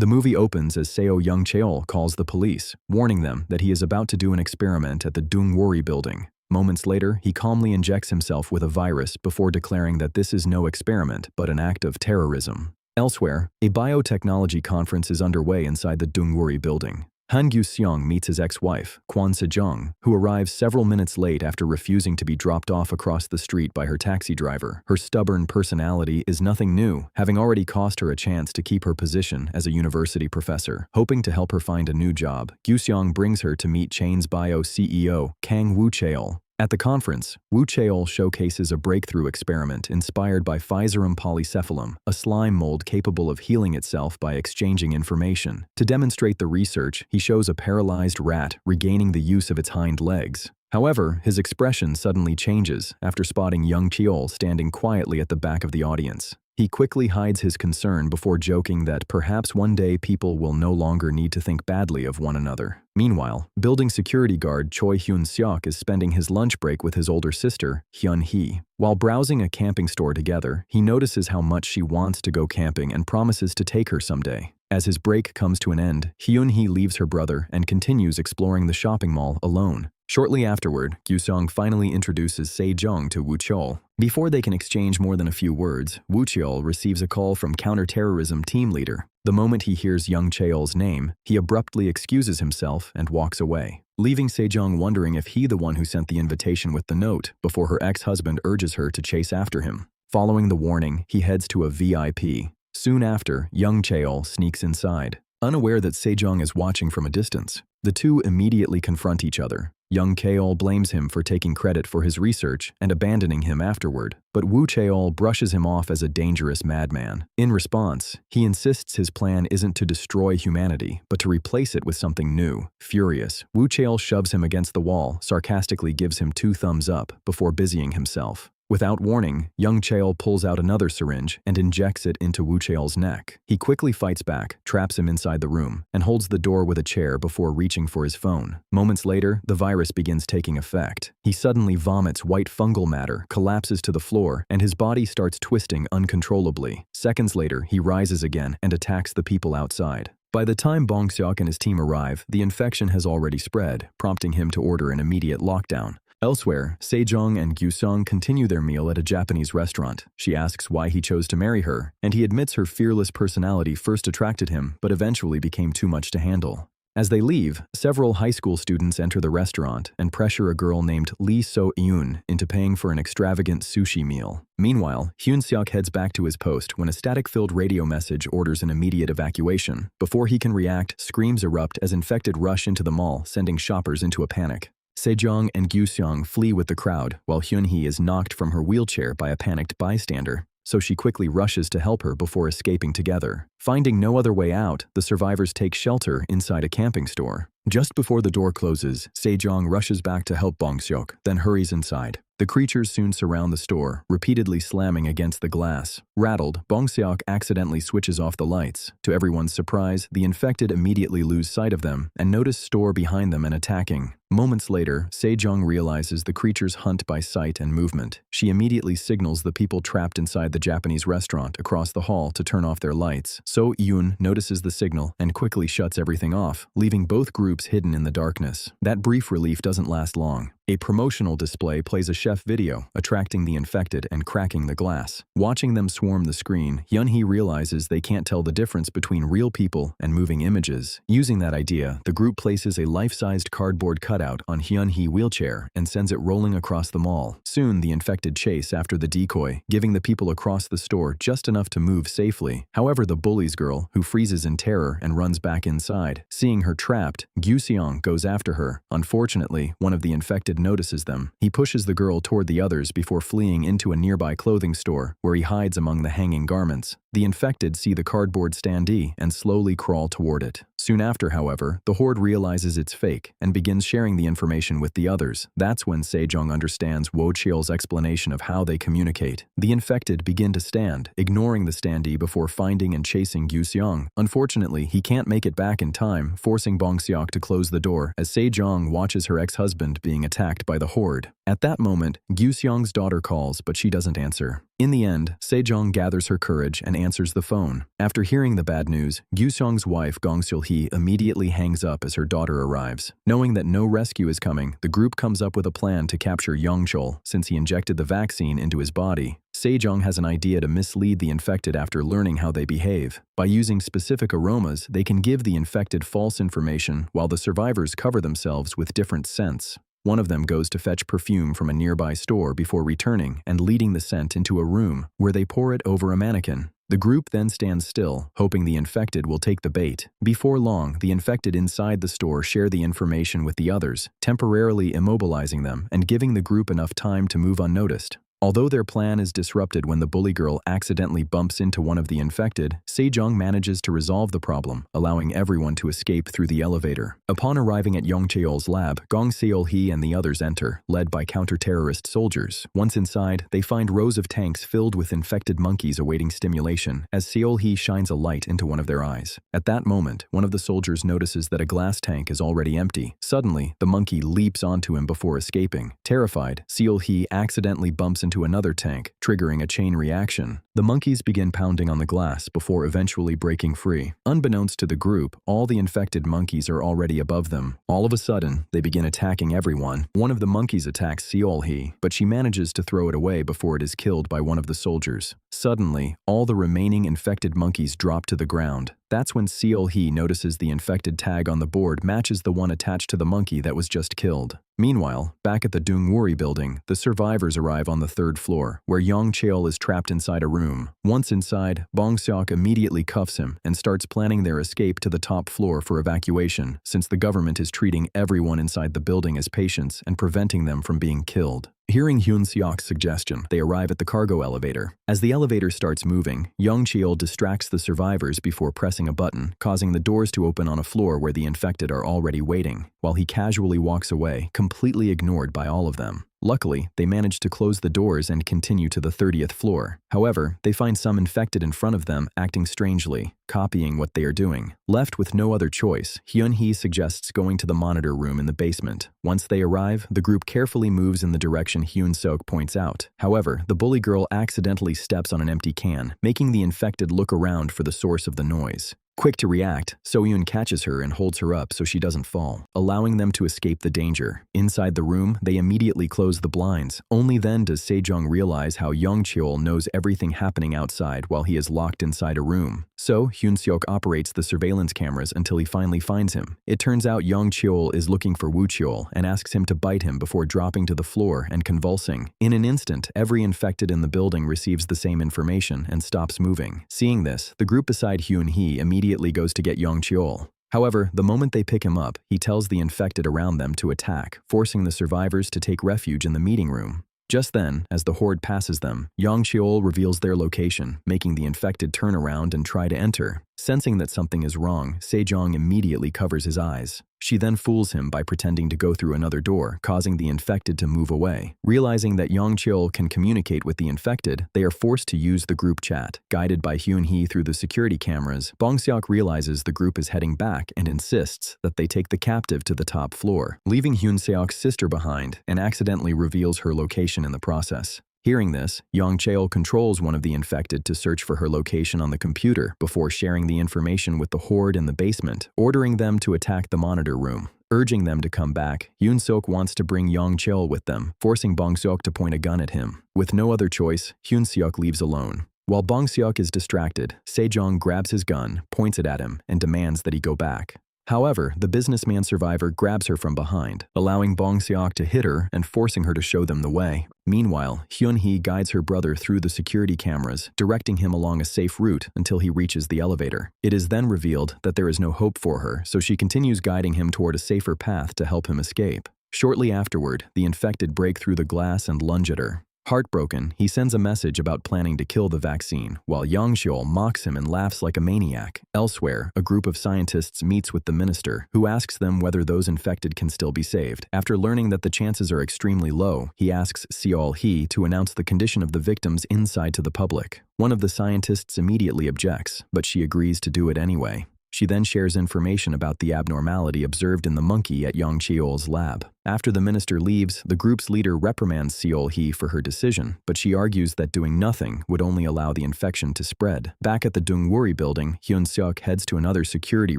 The movie opens as Yeong-cheol calls the police, warning them that he is about to do an experiment at the Dongwori building. Moments later, he calmly injects himself with a virus before declaring that this is no experiment but an act of terrorism. Elsewhere, a biotechnology conference is underway inside the Dongwori building. Han Gyu-seong meets his ex-wife, Se-jeong, who arrives several minutes late after refusing to be dropped off across the street by her taxi driver. Her stubborn personality is nothing new, having already cost her a chance to keep her position as a university professor. Hoping to help her find a new job, Gyu-seong brings her to meet Chain's bio CEO, Kang Woo-cheol. At the conference, Woo-cheol showcases a breakthrough experiment inspired by Physarum polycephalum, a slime mold capable of healing itself by exchanging information. To demonstrate the research, he shows a paralyzed rat regaining the use of its hind legs. However, his expression suddenly changes after spotting Yeong-cheol standing quietly at the back of the audience. He quickly hides his concern before joking that perhaps one day people will no longer need to think badly of one another. Meanwhile, building security guard Choi Hyun-seok is spending his lunch break with his older sister, Seol-hee. While browsing a camping store together, he notices how much she wants to go camping and promises to take her someday. As his break comes to an end, Seol-hee leaves her brother and continues exploring the shopping mall alone. Shortly afterward, Gyu-seong finally introduces Se-jeong to Woo-cheol. Before they can exchange more than a few words, Woo-cheol receives a call from counterterrorism team leader. The moment he hears Yeong-cheol's name, he abruptly excuses himself and walks away, leaving Se-jeong wondering if he the one who sent the invitation with the note before her ex-husband urges her to chase after him. Following the warning, he heads to a VIP. Soon after, Yeong-cheol sneaks inside. Unaware that Se-jeong is watching from a distance, the two immediately confront each other. Yeong-cheol blames him for taking credit for his research and abandoning him afterward, but Woo-cheol brushes him off as a dangerous madman. In response, he insists his plan isn't to destroy humanity, but to replace it with something new. Furious, Woo-cheol shoves him against the wall, sarcastically gives him 2 thumbs up before busying himself. Without warning, Yeong-cheol pulls out another syringe and injects it into Woo-cheol's neck. He quickly fights back, traps him inside the room, and holds the door with a chair before reaching for his phone. Moments later, the virus begins taking effect. He suddenly vomits white fungal matter, collapses to the floor, and his body starts twisting uncontrollably. Seconds later, he rises again and attacks the people outside. By the time Bong-seok and his team arrive, the infection has already spread, prompting him to order an immediate lockdown. Elsewhere, Se-jeong and Gyu-seong continue their meal at a Japanese restaurant. She asks why he chose to marry her, and he admits her fearless personality first attracted him, but eventually became too much to handle. As they leave, several high school students enter the restaurant and pressure a girl named Lee So-eun into paying for an extravagant sushi meal. Meanwhile, Hyun-seok heads back to his post when a static-filled radio message orders an immediate evacuation. Before he can react, screams erupt as infected rush into the mall, sending shoppers into a panic. Se-jeong and Gyu-seong flee with the crowd, while Hyun-hee is knocked from her wheelchair by a panicked bystander, so she quickly rushes to help her before escaping together. Finding no other way out, the survivors take shelter inside a camping store. Just before the door closes, Se-jeong rushes back to help Bong-seok, then hurries inside. The creatures soon surround the store, repeatedly slamming against the glass. Rattled, Bong-seok accidentally switches off the lights. To everyone's surprise, the infected immediately lose sight of them and notice Store behind them and attacking. Moments later, Se-jeong realizes the creatures hunt by sight and movement. She immediately signals the people trapped inside the Japanese restaurant across the hall to turn off their lights. So-eun notices the signal and quickly shuts everything off, leaving both groups hidden in the darkness. That brief relief doesn't last long. A promotional display plays a chef video, attracting the infected and cracking the glass. Watching them swarm the screen, Hyun-hee realizes they can't tell the difference between real people and moving images. Using that idea, the group places a life-sized cardboard cutout on Hyun-hee's wheelchair and sends it rolling across the mall. Soon, the infected chase after the decoy, giving the people across the store just enough to move safely. However, the bully's girl, who freezes in terror and runs back inside. Seeing her trapped, Gyu-seong goes after her. Unfortunately, one of the infected notices them. He pushes the girl toward the others before fleeing into a nearby clothing store, where he hides among the hanging garments. The infected see the cardboard standee and slowly crawl toward it. Soon after, however, the horde realizes it's fake and begins sharing the information with the others. That's when Se-jeong understands Yeong-cheol's explanation of how they communicate. The infected begin to stand, ignoring the standee before finding and chasing Se-jeong. Unfortunately, he can't make it back in time, forcing Bong-seok to close the door as Se-jeong watches her ex-husband being attacked by the horde. At that moment, Se-jeong's daughter calls, but she doesn't answer. In the end, Se-jeong gathers her courage and answers the phone. After hearing the bad news, Se-jeong's wife Seol-hee immediately hangs up as her daughter arrives. Knowing that no rescue is coming, the group comes up with a plan to capture Yeong-cheol since he injected the vaccine into his body. Se-jeong has an idea to mislead the infected after learning how they behave. By using specific aromas, they can give the infected false information while the survivors cover themselves with different scents. One of them goes to fetch perfume from a nearby store before returning and leading the scent into a room where they pour it over a mannequin. The group then stands still, hoping the infected will take the bait. Before long, the infected inside the store share the information with the others, temporarily immobilizing them and giving the group enough time to move unnoticed. Although their plan is disrupted when the bully girl accidentally bumps into one of the infected, Se-jeong manages to resolve the problem, allowing everyone to escape through the elevator. Upon arriving at Yeong-cheol's lab, Seol-hee and the others enter, led by counter-terrorist soldiers. Once inside, they find rows of tanks filled with infected monkeys awaiting stimulation, as Seol-hee shines a light into one of their eyes. At that moment, one of the soldiers notices that a glass tank is already empty. Suddenly, the monkey leaps onto him before escaping. Terrified, Seol-hee accidentally bumps into another tank, triggering a chain reaction. The monkeys begin pounding on the glass before eventually breaking free. Unbeknownst to the group, all the infected monkeys are already above them. All of a sudden, they begin attacking everyone. One of the monkeys attacks Seol-hee, but she manages to throw it away before it is killed by one of the soldiers. Suddenly, all the remaining infected monkeys drop to the ground. That's when Seol-hee notices the infected tag on the board matches the one attached to the monkey that was just killed. Meanwhile, back at the Dungwori building, the survivors arrive on the third floor, where Yeong-cheol is trapped inside a room. Once inside, Bong-seok immediately cuffs him and starts planning their escape to the top floor for evacuation, since the government is treating everyone inside the building as patients and preventing them from being killed. Hearing Hyun-seok's suggestion, they arrive at the cargo elevator. As the elevator starts moving, Yeong-cheol distracts the survivors before pressing a button, causing the doors to open on a floor where the infected are already waiting, while he casually walks away, completely ignored by all of them. Luckily, they manage to close the doors and continue to the 30th floor. However, they find some infected in front of them acting strangely, copying what they are doing. Left with no other choice, Hyun-hee suggests going to the monitor room in the basement. Once they arrive, the group carefully moves in the direction Hyun-seok points out. However, the bully girl accidentally steps on an empty can, making the infected look around for the source of the noise. Quick to react, So-yoon catches her and holds her up so she doesn't fall, allowing them to escape the danger. Inside the room, they immediately close the blinds. Only then does Se-jeong realize how Yeong-cheol knows everything happening outside while he is locked inside a room. So, Hyun-seok operates the surveillance cameras until he finally finds him. It turns out Yeong-cheol is looking for Woo-cheol and asks him to bite him before dropping to the floor and convulsing. In an instant, every infected in the building receives the same information and stops moving. Seeing this, the group beside Hyun-hee immediately goes to get Yeong-cheol. However, the moment they pick him up, he tells the infected around them to attack, forcing the survivors to take refuge in the meeting room. Just then, as the horde passes them, Yeong-cheol reveals their location, making the infected turn around and try to enter. Sensing that something is wrong, Se-jeong immediately covers his eyes. She then fools him by pretending to go through another door, causing the infected to move away. Realizing that Yeong-cheol can communicate with the infected, they are forced to use the group chat. Guided by Hyun-hee through the security cameras, Bong-seok realizes the group is heading back and insists that they take the captive to the top floor, leaving Hyun-seok's sister behind and accidentally reveals her location in the process. Hearing this, Yeong-cheol controls one of the infected to search for her location on the computer before sharing the information with the horde in the basement, ordering them to attack the monitor room. Urging them to come back, Hyun-seok wants to bring Yeong-cheol with them, forcing Bong-seok to point a gun at him. With no other choice, Hyun-seok leaves alone. While Bong-seok is distracted, Se-jeong grabs his gun, points it at him, and demands that he go back. However, the businessman survivor grabs her from behind, allowing Bong-seok to hit her and forcing her to show them the way. Meanwhile, Hyun-hee guides her brother through the security cameras, directing him along a safe route until he reaches the elevator. It is then revealed that there is no hope for her, so she continues guiding him toward a safer path to help him escape. Shortly afterward, the infected break through the glass and lunge at her. Heartbroken, he sends a message about planning to kill the vaccine, while Yeong-cheol mocks him and laughs like a maniac. Elsewhere, a group of scientists meets with the minister, who asks them whether those infected can still be saved. After learning that the chances are extremely low, he asks Seol-hee to announce the condition of the victims inside to the public. One of the scientists immediately objects, but she agrees to do it anyway. She then shares information about the abnormality observed in the monkey at Yeong-cheol's lab. After the minister leaves, the group's leader reprimands Seol-hee for her decision, but she argues that doing nothing would only allow the infection to spread. Back at the Dungwori building, Hyun-seok heads to another security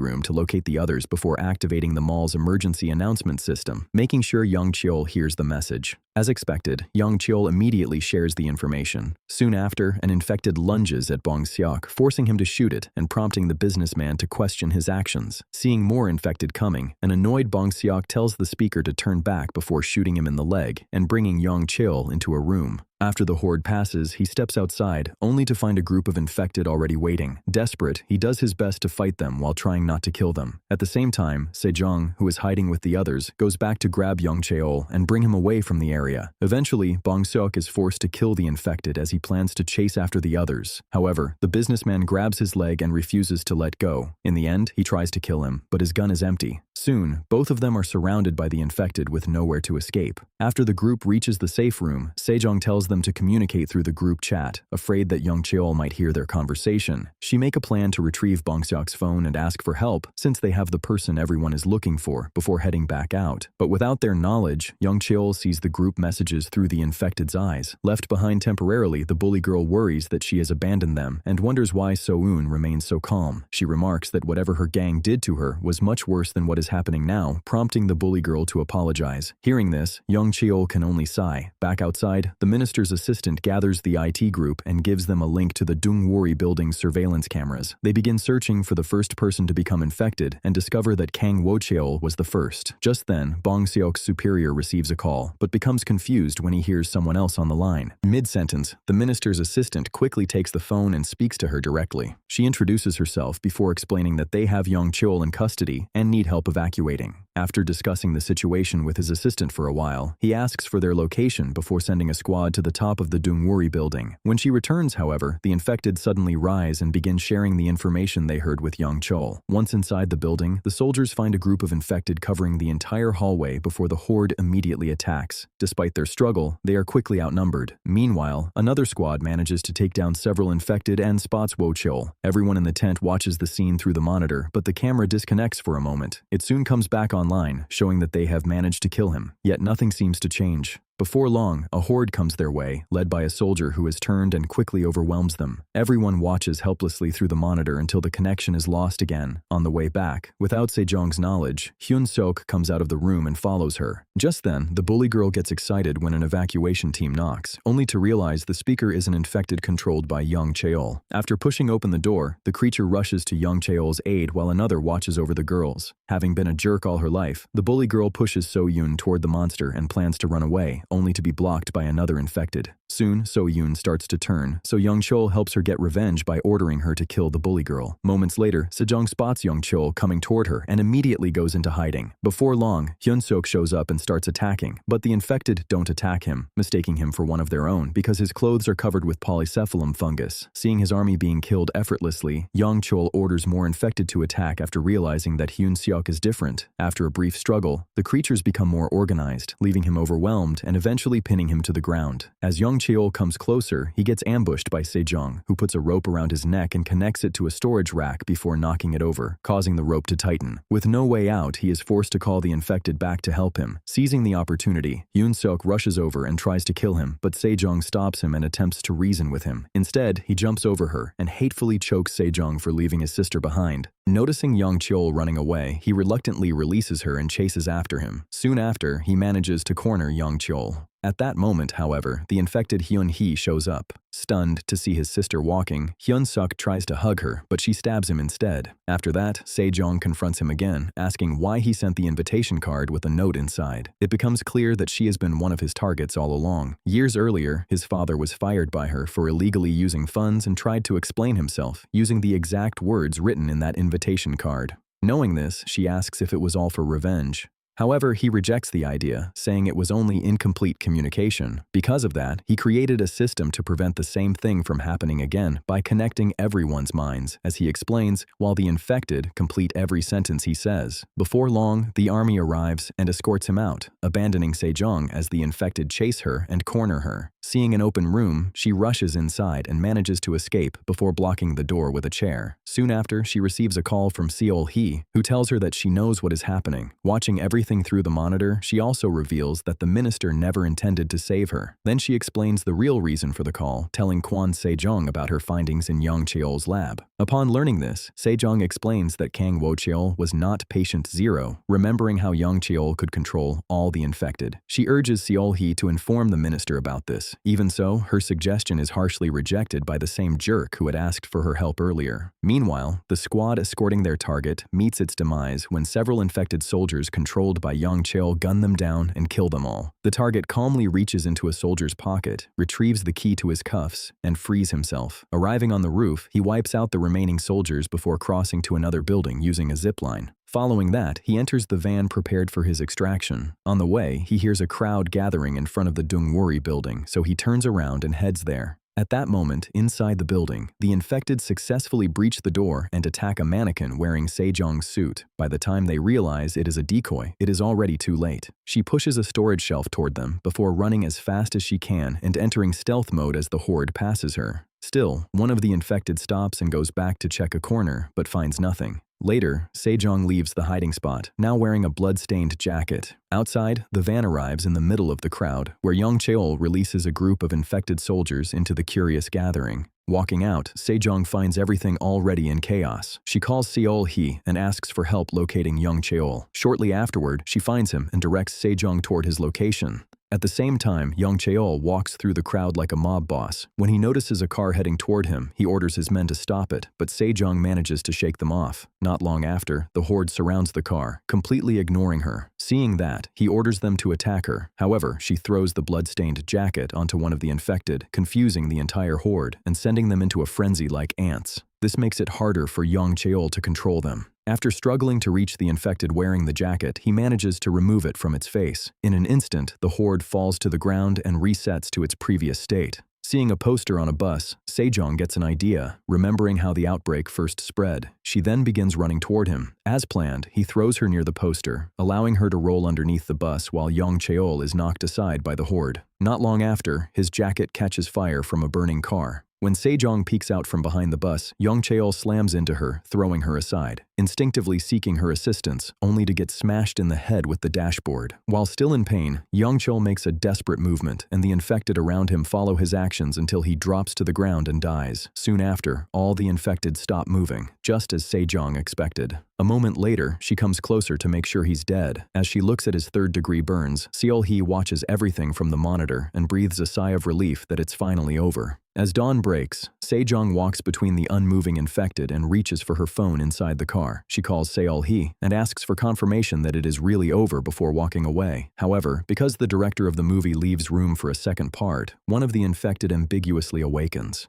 room to locate the others before activating the mall's emergency announcement system, making sure Yeong-cheol hears the message. As expected, Yeong-cheol immediately shares the information. Soon after, an infected lunges at Bong-seok, forcing him to shoot it and prompting the businessman to question his actions. Seeing more infected coming, an annoyed Bong-seok tells the speaker to turn back before shooting him in the leg and bringing Yeong-cheol into a room. After the horde passes, he steps outside, only to find a group of infected already waiting. Desperate, he does his best to fight them while trying not to kill them. At the same time, Se-jeong, who is hiding with the others, goes back to grab Yeong-cheol and bring him away from the area. Eventually, Bong-seok is forced to kill the infected as he plans to chase after the others. However, the businessman grabs his leg and refuses to let go. In the end, he tries to kill him, but his gun is empty. Soon, both of them are surrounded by the infected with nowhere to escape. After the group reaches the safe room, Se-jeong tells them to communicate through the group chat, afraid that Yeong-cheol might hear their conversation. She make a plan to retrieve Bong-seok's phone and ask for help, since they have the person everyone is looking for, before heading back out. But without their knowledge, Yeong-cheol sees the group messages through the infected's eyes. Left behind temporarily, the bully girl worries that she has abandoned them and wonders why So-eun remains so calm. She remarks that whatever her gang did to her was much worse than what is happening now, prompting the bully girl to apologize. Hearing this, Yeong-cheol can only sigh. Back outside, the minister's assistant gathers the IT group and gives them a link to the Dungwori building's surveillance cameras. They begin searching for the first person to become infected and discover that Kang Wo-cheol was the first. Just then, Bong-seok's superior receives a call, but becomes confused when he hears someone else on the line. Mid-sentence, the minister's assistant quickly takes the phone and speaks to her directly. She introduces herself before explaining that they have Yeong-cheol in custody and need help evacuating. After discussing the situation with his assistant for a while, he asks for their location before sending a squad to the top of the Dungwori building. When she returns, however, the infected suddenly rise and begin sharing the information they heard with Yeong-cheol. Once inside the building, the soldiers find a group of infected covering the entire hallway before the horde immediately attacks. Despite their struggle, they are quickly outnumbered. Meanwhile, another squad manages to take down several infected and spots Wo-cheol. Everyone in the tent watches the scene through the monitor, but the camera disconnects for a moment. It soon comes back online, showing that they have managed to kill him. Yet nothing seems to change. Before long, a horde comes their way, led by a soldier who has turned and quickly overwhelms them. Everyone watches helplessly through the monitor until the connection is lost again. On the way back, without Se-jeong's knowledge, Hyun-seok comes out of the room and follows her. Just then, the bully girl gets excited when an evacuation team knocks, only to realize the speaker is an infected controlled by Yeong-cheol. After pushing open the door, the creature rushes to Yeong-cheol's aid while another watches over the girls. Having been a jerk all her life, the bully girl pushes So-eun toward the monster and plans to run away, only to be blocked by another infected. Soon, So-eun starts to turn, so Yeong-cheol helps her get revenge by ordering her to kill the bully girl. Moments later, Se-jeong spots Yeong-cheol coming toward her and immediately goes into hiding. Before long, Hyun-seok shows up and starts attacking, but the infected don't attack him, mistaking him for one of their own because his clothes are covered with polycephalum fungus. Seeing his army being killed effortlessly, Yeong-cheol orders more infected to attack after realizing that Hyun-seok is different. After a brief struggle, the creatures become more organized, leaving him overwhelmed and eventually pinning him to the ground. As Yeong-cheol comes closer, he gets ambushed by Se-jeong, who puts a rope around his neck and connects it to a storage rack before knocking it over, causing the rope to tighten. With no way out, he is forced to call the infected back to help him. Seizing the opportunity, Hyun-seok rushes over and tries to kill him, but Se-jeong stops him and attempts to reason with him. Instead, he jumps over her and hatefully chokes Se-jeong for leaving his sister behind. Noticing Yeong-cheol running away, he reluctantly releases her and chases after him. Soon after, he manages to corner Yeong-cheol. At that moment, however, the infected Seol-hee shows up. Stunned to see his sister walking, Hyun-seok tries to hug her, but she stabs him instead. After that, Se-jeong confronts him again, asking why he sent the invitation card with a note inside. It becomes clear that she has been one of his targets all along. Years earlier, his father was fired by her for illegally using funds and tried to explain himself, using the exact words written in that invitation card. Knowing this, she asks if it was all for revenge. However, he rejects the idea, saying it was only incomplete communication. Because of that, he created a system to prevent the same thing from happening again by connecting everyone's minds, as he explains, while the infected complete every sentence he says. Before long, the army arrives and escorts him out, abandoning Se-jeong as the infected chase her and corner her. Seeing an open room, she rushes inside and manages to escape before blocking the door with a chair. Soon after, she receives a call from Seol-hee, who tells her that she knows what is happening. Watching everything through the monitor, she also reveals that the minister never intended to save her. Then she explains the real reason for the call, telling Kwon Se-jeong about her findings in Yeong-cheol's lab. Upon learning this, Se-jeong explains that Kang Wo-cheol was not patient zero, remembering how Yeong-cheol could control all the infected. She urges Seol-hee to inform the minister about this. Even so, her suggestion is harshly rejected by the same jerk who had asked for her help earlier. Meanwhile, the squad escorting their target meets its demise when several infected soldiers controlled by Yeong-cheol gun them down and kill them all. The target calmly reaches into a soldier's pocket, retrieves the key to his cuffs, and frees himself. Arriving on the roof, he wipes out the remaining soldiers before crossing to another building using a zipline. Following that, he enters the van prepared for his extraction. On the way, he hears a crowd gathering in front of the Dungwori building, so he turns around and heads there. At that moment, inside the building, the infected successfully breach the door and attack a mannequin wearing Se-jeong's suit. By the time they realize it is a decoy, it is already too late. She pushes a storage shelf toward them before running as fast as she can and entering stealth mode as the horde passes her. Still, one of the infected stops and goes back to check a corner, but finds nothing. Later, Se-jeong leaves the hiding spot, now wearing a blood-stained jacket. Outside, the van arrives in the middle of the crowd, where Yeong-cheol releases a group of infected soldiers into the curious gathering. Walking out, Se-jeong finds everything already in chaos. She calls Seol-hee and asks for help locating Yeong-cheol. Shortly afterward, she finds him and directs Se-jeong toward his location. At the same time, Yeong-cheol walks through the crowd like a mob boss. When he notices a car heading toward him, he orders his men to stop it, but Se-jeong manages to shake them off. Not long after, the horde surrounds the car, completely ignoring her. Seeing that, he orders them to attack her. However, she throws the blood-stained jacket onto one of the infected, confusing the entire horde and sending them into a frenzy like ants. This makes it harder for Yeong-cheol to control them. After struggling to reach the infected wearing the jacket, he manages to remove it from its face. In an instant, the horde falls to the ground and resets to its previous state. Seeing a poster on a bus, Se-jeong gets an idea, remembering how the outbreak first spread. She then begins running toward him. As planned, he throws her near the poster, allowing her to roll underneath the bus while Yeong-cheol is knocked aside by the horde. Not long after, his jacket catches fire from a burning car. When Se-jeong peeks out from behind the bus, Yeong-cheol slams into her, throwing her aside, instinctively seeking her assistance, only to get smashed in the head with the dashboard. While still in pain, Yeong-cheol makes a desperate movement, and the infected around him follow his actions until he drops to the ground and dies. Soon after, all the infected stop moving, just as Se-jeong expected. A moment later, she comes closer to make sure he's dead. As she looks at his third-degree burns, Seol-hee watches everything from the monitor and breathes a sigh of relief that it's finally over. As dawn breaks, Se-jeong walks between the unmoving infected and reaches for her phone inside the car. She calls Seol-hee and asks for confirmation that it is really over before walking away. However, because the director of the movie leaves room for a second part, one of the infected ambiguously awakens.